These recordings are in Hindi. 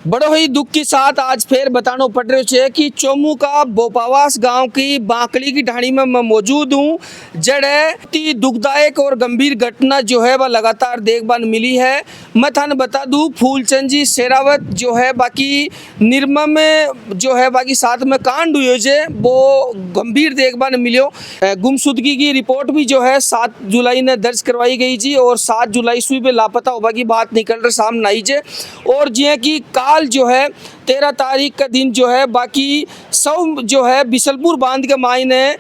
बड़ो ही दुख के साथ आज फिर बताना पड़ रहे है कि चोमू का बोपावास गांव की बांकड़ी की ढाणी में मैं मौजूद हूं। जड़े दुखदायक और गंभीर घटना जो है वह लगातार देखभाल मिली है। मैं थाने बता दूं फूलचंद जी शेरावत जो है बाकी निर्मम में जो है बाकी साथ में कांड हुए जे वो गंभीर देखभाल मिलो। गुमशुदगी की रिपोर्ट भी जो है 7 जुलाई ने दर्ज करवाई गई जी और 7 जुलाई सुई पे लापता होगा की बात निकल रही सामने आई जे। और जिये की काल जो है 13 तारीख का दिन जो है बाकी सब जो है बिसलपुर बांध के मायने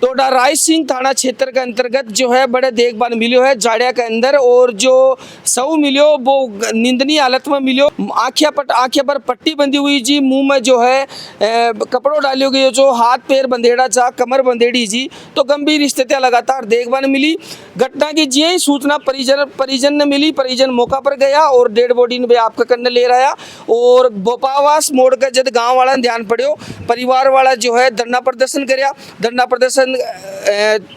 टोडा राय सिंह थाना क्षेत्र के अंतर्गत जो है बड़े देखभाल मिलो है जाड़िया के अंदर। और जो सऊ मिलो वो निंदनीय हालत में मिलो। आँखें पर पट्टी बंधी हुई जी, मुंह में जो है कपड़ों डालियो गए, जो हाथ पैर बंधेड़ा चा, कमर बंधेड़ी जी। तो गंभीर स्थितियां लगातार देखभाल मिली। घटना की जी ही सूचना परिजन ने मिली। परिजन मौका पर गया और डेड बॉडी ने आपका करने ले रहा। और बोपावास मोड़ का जब गाँव वाला ध्यान पड़ो परिवार वाला जो है धरना प्रदर्शन कराया। धरना प्रदर्शन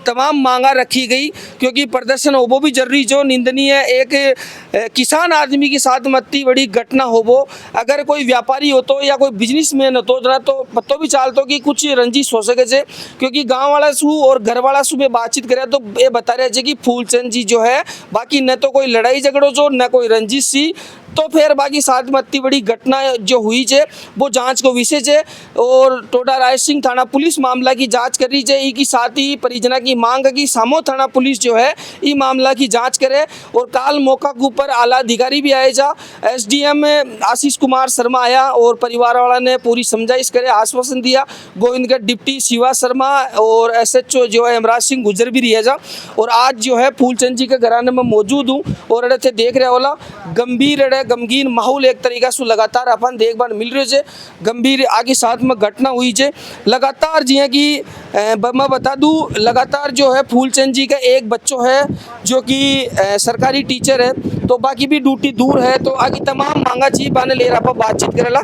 तमाम मांगा रखी गई क्योंकि प्रदर्शन हो वो भी जरूरी जो निंदनीय है। एक किसान आदमी के साथ में इतनी बड़ी घटना हो वो, अगर कोई व्यापारी हो तो या कोई बिजनेसमैन हो तो जरा तो पतो भी चालतो कि कुछ रंजिश हो सके जे। क्योंकि गांव वाला सु और घर वाला सु में बातचीत करे तो ये बता रहे थे कि फूलचंद जी जो है बाकी न तो कोई लड़ाई झगड़ो जो न कोई रंजिश सी। तो फिर बाकी साथ में इतनी बड़ी घटना जो हुई है वो जांच को विषय है और टोडा राय सिंह थाना पुलिस मामला की जांच कर रही है। की साथ ही परिजना की मांग है कि सामो थाना पुलिस जो है ये मामला की जांच करे। और काल मौका के ऊपर आला अधिकारी भी आए जा, एसडीएम आशीष कुमार शर्मा आया और परिवार वाला ने पूरी समझाइश करे आश्वासन दिया। गोविंद का डिप्टी शिवा शर्मा और एसएचओ जो है हेमराज सिंह गुजर भी रहे जा। और आज जो है फूलचंद जी के घराने में मौजूद हूँ और अड़े थे देख रहे वाला गंभीर गमगीन माहौल एक तरीका से लगातार अपन देखभाल मिल रहे है। गंभीर आगे साथ में घटना हुई है लगातार जी की मैं बता दूं लगातार जो है फूलचंद जी का एक बच्चों है जो कि सरकारी टीचर है तो बाकी भी ड्यूटी दूर है। तो आगे तमाम मांगा चीज बाने ले रहा बातचीत करेला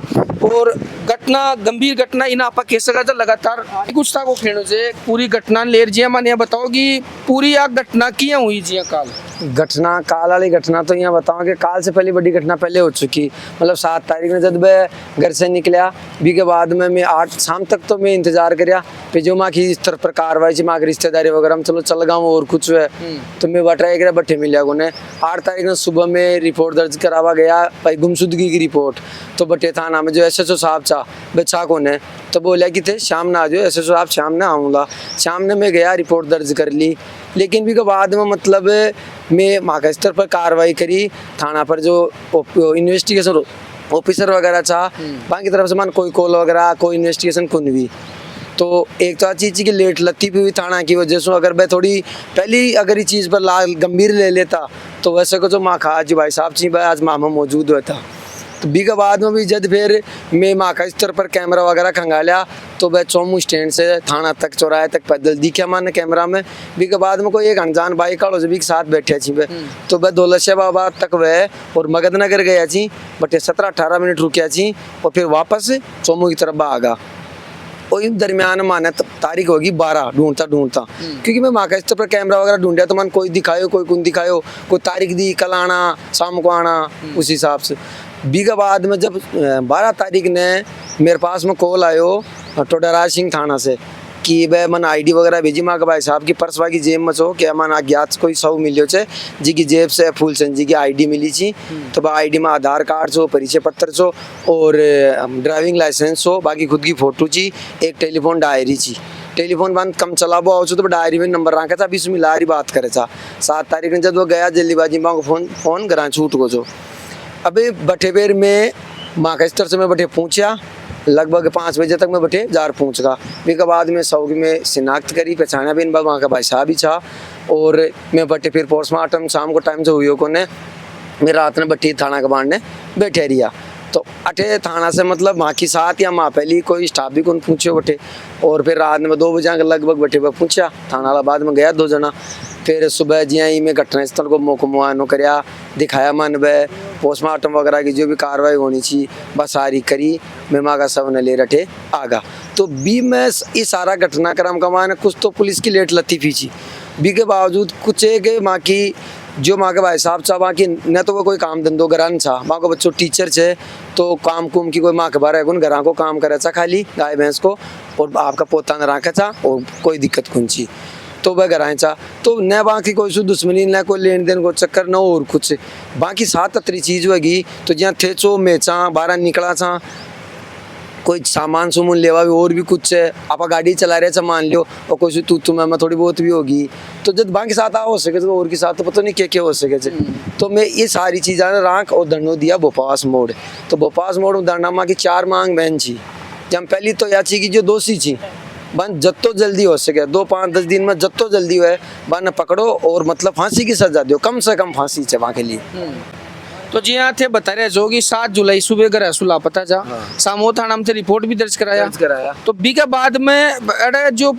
और घटना गंभीर घटना इन आप कह सका लगातार कुछ था को खेणो से पूरी घटना ले जी मैंने यह बताओ कि पूरी आ घटना किया हुई जी काल काल वाली घटना तो यहाँ बताऊँ कि काल से पहले बड़ी घटना पहले हो चुकी। मतलब 7 तारीख में जब मैं घर से निकला भी के बाद में मैं 8 शाम तक तो मैं इंतजार कराया फिर जो माँ की इस तरफ पर कार्रवाई माँ की रिश्तेदारी वगैरह चलो चल गाँव और कुछ है तो मैं बटराई कर बट्ठे मिलिया उन्हें 8 तारीख में सुबह में रिपोर्ट दर्ज करावा गया भाई गुमशुदगी की रिपोर्ट। तो बट्टे थाना में जो एसएचओ साहब चा बच्चा को ने तो बोला कि थे शाम ना आ जाओ एसएचओ साहब शाम ना आऊँगा। शाम ने मैं गया रिपोर्ट दर्ज कर ली लेकिन भी के बाद में मतलब मैं माँ का स्तर पर कार्रवाई करी। थाना पर जो इन्वेस्टिगेशन ऑफिसर वगैरह चाह वहाँ की तरफ से मान कोई कॉल वगैरह कोई इन्वेस्टिगेशन कुन भी। तो एक तो चीज़ की लेट लगती भी हुई थाना की वजह से अगर मैं थोड़ी पहली अगर इस चीज़ पर लाल गंभीर ले लेता तो वैसे को जो माँ खा जी भाई साहब जी भाई आज मामा मौजूद हुआ था। तो बी के बाद में भी जब फिर मैं माँ का स्तर पर कैमरा वगैरह खंगालिया तो वह चोमू स्टैंड से थाना तक चौराहे तक पैदल दिखा माने कैमरा में। बी के बाद में कोई एक अनजान बाइक काड़ो भी साथ बैठे छी वे तो वह दौलतशाह तक वह और मगध नगर गया छी बटे 17-18 मिनट रुकिया छी और फिर वापस चोमू की तरफ भागा। और इन दरमियान माने तारीख होगी 12 ढूंढता क्योंकि मैं माँ का स्तर पर कैमरा वगैरह ढूंढा तो मन कोई दिखायो कोई कौन दिखायो कोई तारीख दी कल आना शाम को आना उस हिसाब से। बी के बाद में जब 12 तारीख ने मेरे पास में कॉल आयो टोडा राय सिंह थाना से कि वह मन आईडी वगैरह भेजी माँ के भाई साहब की पर्स वाकी जेब में छो क्या मन अज्ञात कोई सौ मिलियो छे जी की जेब से फूलचंद जी की आईडी मिली थी। तो वह आईडी में आधार कार्ड छो परिचय पत्र छो और ड्राइविंग लाइसेंस हो बाकी खुद की फोटो छी एक टेलीफोन डायरी छी। टेलीफोन बंद कम चलाबो आओ तो डायरी में नंबर रखा था बीच में लारी बात करे था। 7 तारीख ने जब वो गया जल्दीबाजी माँ को फोन करा छूट को जो अबे बठे बेर में माँ का स्तर से मैं बठे पूछा लगभग 5 बजे तक मैं बठे जार पहुँच गया। फिर के बाद में सौगी में शिनाख्त करी पहचाना भी इन बार वहाँ का भाई साहब ही था और मैं बट्टे फिर पोस्टमार्टम शाम को टाइम से हुई को ने मैं रात में बट्टी थाना के बाढ़ ने बैठे रिया। तो अठे थाना से मतलब माँ की साथ या माँ पहली कोई स्टाफ भी कौन पूछे बटे और फिर रात में 2 बजे के लगभग बटे पर पूछा थाना वाला बाद में गया 2 जना। फिर सुबह जिया ही में घटना स्थल को मुआयनो कराया दिखाया मन वह पोस्टमार्टम वगैरह की जो भी कार्रवाई होनी चाहिए बस सारी करी मैं माँ का सब ने ले रटे आगा। तो बी में इस सारा घटनाक्रम का मान कुछ तो पुलिस की लेट लतीफ़ी थी बी के बावजूद कुछ एक माँ की जो माँ के भाई साहब चाह वहाँ की न तो वो कोई काम धंधो करान चाह वहाँ को बच्चों टीचर छे तो काम कुम की कोई माँ के बारे गुन घरा को काम करे चा खाली गाय भैंस को, और आपका पोता न रखे चा और कोई दिक्कत कुंची तो वह घराए चा, तो न बाकी कोई सु दुश्मनी न कोई लेन देन को चक्कर न और कुछ। बाकी सात अतरी चीज होगी तो जहाँ थे चो में चा बारह निकला चा कोई सामान सुमन लेवा भी और भी कुछ है, आप गाड़ी चला रहे मान लियो और कोई तू तुम्हें थोड़ी बहुत भी होगी, तो जब बाकी साथ आ हो सके तो और के साथ तो पता नहीं क्या क्या हो सके। तो मैं ये सारी चीज़ें राख और दंडो दिया बोपास मोड़, तो बोपास मोड़ दंडा माँ की 4 मांग बहन छी, जब पहली तो याची की जो दोषी छी बन जत्तो जल्दी हो सके 2-5-10 दिन में जत्तो जल्दी हुए बन पकड़ो और मतलब फांसी की सजा दो, कम से कम फांसी है वहाँ के लिए। तो जी यहाँ थे बता रहे जो कि 7 जुलाई सुबह घर असू लापता जा, सामो थाना में रिपोर्ट भी दर्ज कराया। तो बी के बाद में अरे जो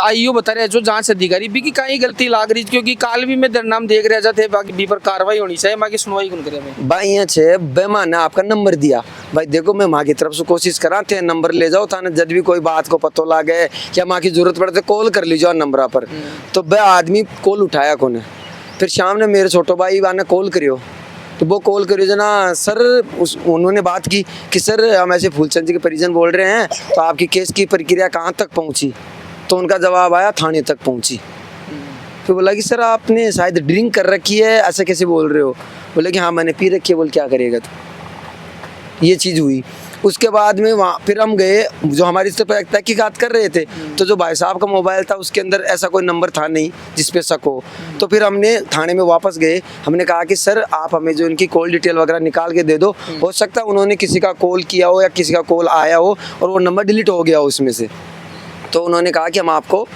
आईओ बता रहे जो जांच अधिकारी बी की कहीं गलती लाग रही, क्योंकि काल भी मैं नाम देख रहा जाते बाकी बी पर कार्रवाई होनी चाहिए, बाकी सुनवाई कौन करे भाई यहाँ छे बेमान ने आपका नंबर दिया, भाई देखो मैं माँ की तरफ से कोशिश करा थे नंबर ले जाओ थाने, जब भी कोई बात को पतो लागे या माँ की जरूरत पड़े तो कॉल कर लीजिए नंबर पर, तो वह आदमी कॉल उठाया कौन। फिर शाम ने मेरे छोटो भाई ने कॉल करियो, तो वो कॉल करियो जना सर उन्होंने बात की कि सर हम ऐसे फूलचंद जी के परिजन बोल रहे हैं, तो आपकी केस की प्रक्रिया कहाँ तक पहुँची, तो उनका जवाब आया थाने तक पहुँची। फिर बोला कि सर आपने शायद ड्रिंक कर रखी है, ऐसे कैसे बोल रहे हो, बोले कि हाँ मैंने पी रखी है, बोल क्या करेगा तो ये चीज़ हुई। उसके बाद में वहाँ फिर हम गए, जो हमारी इस पर तहकीकात कर रहे थे, तो जो भाई साहब का मोबाइल था उसके अंदर ऐसा कोई नंबर था नहीं जिस पे शक हो, तो फिर हमने थाने में वापस गए, हमने कहा कि सर आप हमें जो इनकी कॉल डिटेल वगैरह निकाल के दे दो, हो सकता है उन्होंने किसी का कॉल किया हो या किसी का कॉल आया हो और वो नंबर डिलीट हो गया हो उसमें से। तो उन्होंने कहा कि हम आपको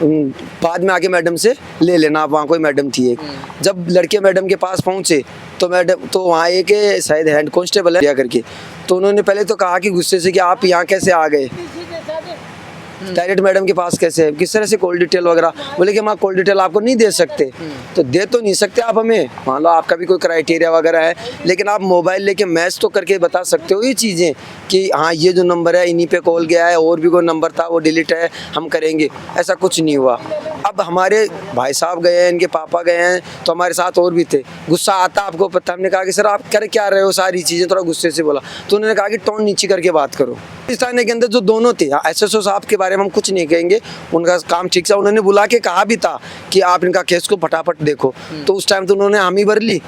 बाद में आके मैडम से ले लेना, आप वहाँ कोई मैडम थी एक। जब लड़के मैडम के पास पहुँचे तो मैडम तो वहाँ एक शायद हेड कांस्टेबल है करके, तो उन्होंने पहले तो कहा कि गुस्से से कि आप यहाँ कैसे आ गए, डायरेक्ट मैडम के पास कैसे, किस तरह से कॉल डिटेल वगैरह, बोले कि हम आप कॉल डिटेल आपको नहीं दे सकते। तो दे तो नहीं सकते आप हमें, मान लो आपका भी कोई क्राइटेरिया वगैरह है, लेकिन आप मोबाइल लेके मैच तो करके बता सकते हो ये चीज़ें कि हाँ ये जो नंबर है इन्हीं पे कॉल गया है, और भी कोई नंबर था वो डिलीट है, हम करेंगे। ऐसा कुछ नहीं हुआ। अब हमारे भाई साहब गए हैं, इनके पापा गए हैं, तो हमारे साथ और भी थे। गुस्सा आता आपको पता, हमने कहा कि सर आप कर क्या रहे हो, सारी चीज़ें थोड़ा गुस्से से बोला, तो उन्होंने कहा कि टोन नीचे करके बात करो। इस थाने के अंदर जो दोनों थे, SSO साहब के बारे में हम कुछ नहीं कहेंगे, उनका काम ठीक से, उन्होंने बुला के कहा भी था कि आप इनका केस को फटाफट देखो, तो उस टाइम तो उन्होंने हामी भर ली,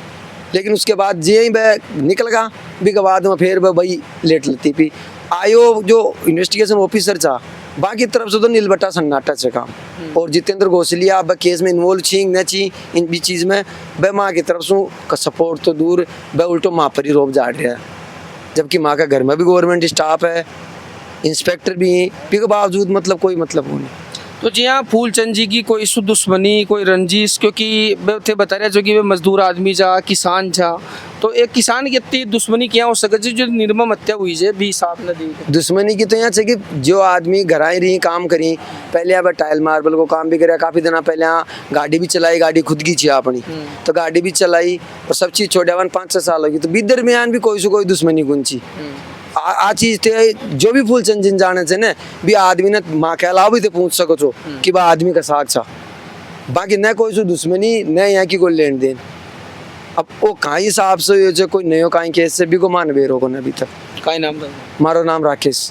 लेकिन उसके बाद जे ही वह निकल गया भी के बाद में फिर वह भाई लेट लेती थी। आयो जो इन्वेस्टिगेशन ऑफिसर था बाकी तरफ से तो नीलबट्टा सन्नाटा से काम, और जितेंद्र घोसलिया अब केस में इन्वॉल्व छी न छी इन भी चीज़ में वह माँ की तरफ से सपोर्ट तो दूर वह उल्टो माँ पर ही रोप जा रहा है, जबकि माँ का घर में भी गवर्नमेंट स्टाफ है, इंस्पेक्टर भी हैं, के बावजूद मतलब कोई मतलब हो नहीं। तो जी हाँ फूलचंद जी की कोई सु दुश्मनी कोई रंजिश, क्योंकि थे बता रहे जो कि वे मजदूर आदमी जा किसान जा, तो एक किसान की इतनी दुश्मनी क्या हो सके जो निर्मम हत्या हुई है भी साफ न दी दुश्मनी की तो यहाँ से कि जो आदमी घर आई रही काम करी, पहले यहाँ पर टाइल मार्बल को काम भी करा, काफ़ी दिन पहले यहाँ गाड़ी भी चलाई, गाड़ी खुद की थी अपनी, तो गाड़ी भी चलाई और सब चीज़ छोड़े 5-6 साल होगी, तो बीच दरमियान भी कोई से कोई दुश्मनी गुंची आ चीज थे। जो भी फूलचंद जिन जाने से न भी आदमी ने माँ के अलावा भी तो पूछ सको छो कि वह आदमी का साथ था, बाकी न कोई सो दुश्मनी न यहाँ की कोई लेन देन। अब वो कहीं हिसाब से जो कोई नयो कहीं केस से भी को मान बेरो को न अभी तक। का नाम था? मारो नाम राकेश।